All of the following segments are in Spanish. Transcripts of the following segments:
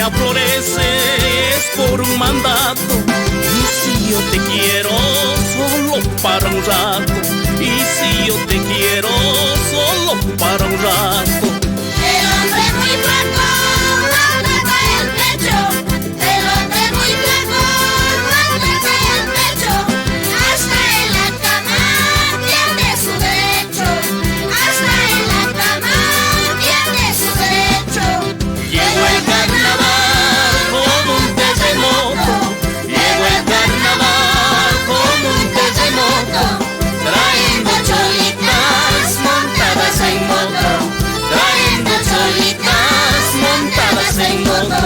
ella florece es por un mandato. Y si yo te quiero solo para un rato, y si yo te quiero solo para un rato. El hombre muy flaco aprieta el pecho, el hombre muy flaco aprieta el pecho, hasta en la cama pierde su derecho, hasta en la cama pierde su derecho. Llegó el carnaval como un terremoto, llegó el carnaval como un terremoto, trayendo cholitas montadas en moto, trayendo cholitas montadas en moto.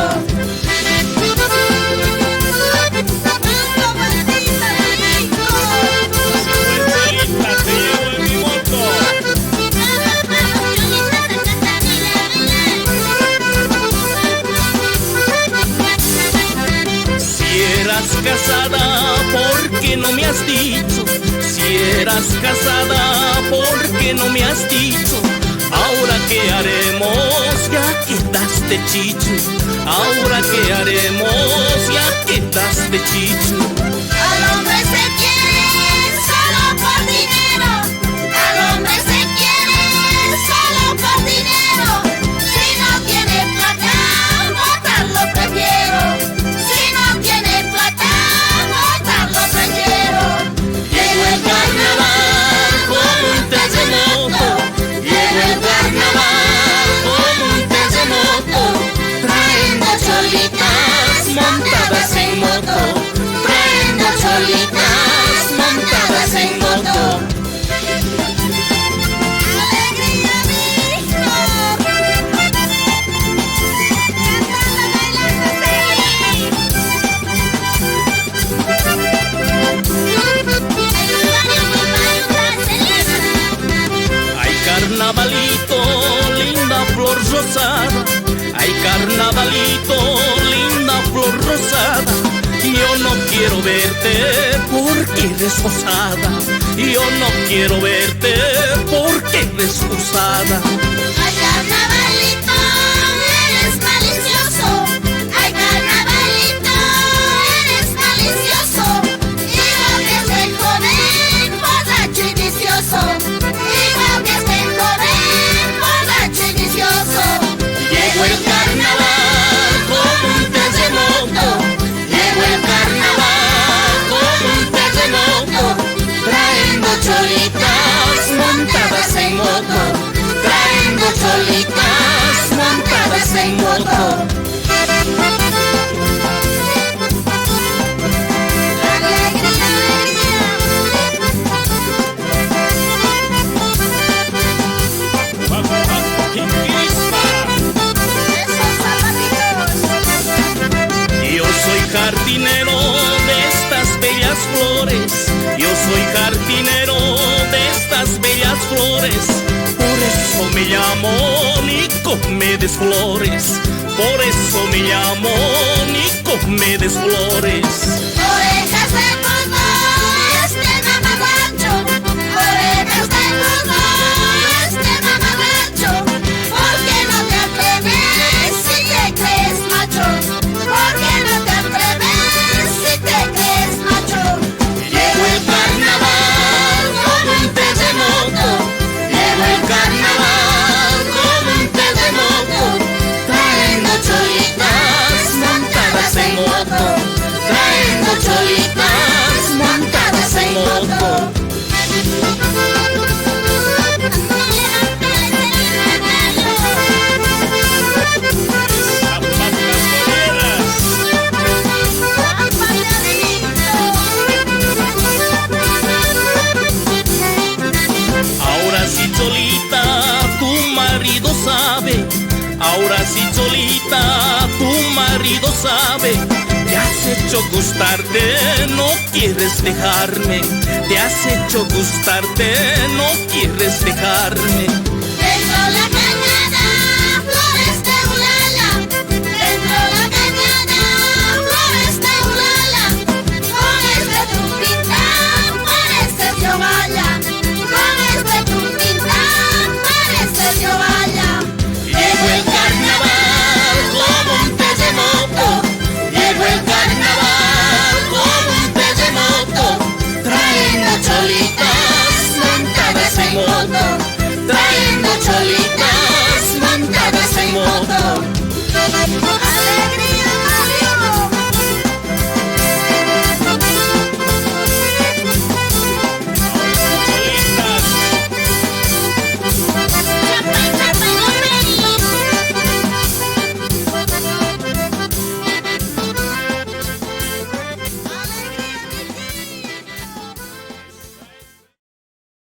Si eras casada, ¿por qué no me has dicho? Si eras casada, ¿por qué no me has dicho? Ahora qué haremos, ya quedaste chicho. Ahora qué haremos, ya quedaste chicho. Al hombre se quiere solo por dinero, al hombre se quiere solo por dinero. Si no tiene plata, botarlo prefiero. Si no tiene plata, botarlo prefiero. Llegó el carnaval como un terremoto, llegó el carnaval como un terremoto, trayendo cholitas montadas en moto, trayendo cholitas montadas en moto. ¡Alegría, mijo! Cantando, bailando, Ay, carnavalito, linda flor rosada, ay, carnavalito, linda flor rosada. Yo no quiero verte porque eres osada, yo no quiero verte porque eres osada. Ay, carnavalito, eres malicioso. Ay, carnavalito, eres malicioso. Igual que este joven, borracho y vicioso. Igual que este joven, borracho y vicioso. Llegó el carnaval como un terremoto, llegó el carnaval como un terremoto, trayendo cholitas montadas en moto, trayendo cholitas montadas en moto. Yo soy jardinero de estas bellas flores, yo soy jardinero de estas bellas flores, por eso me llamo Nicomedes Flores, por eso me llamo Nicomedes Flores. Orejas de gordo, este mamarracho. Orejas de gordo, este mamarracho. ¿Por qué no te atreves si te crees macho? ¿Por qué no te atreves si te crees macho? Llegó el carnaval como un terremoto, llegó el carnaval como un terremoto, trayendo cholitas montadas en moto, trayendo cholitas montadas en moto. Ahora sí, Cholita, tu marido sabe. Ahora sí, Cholita, tu marido sabe. Te has hecho gustarte, no quieres dejarme. Te has hecho gustarte, no quieres dejarme.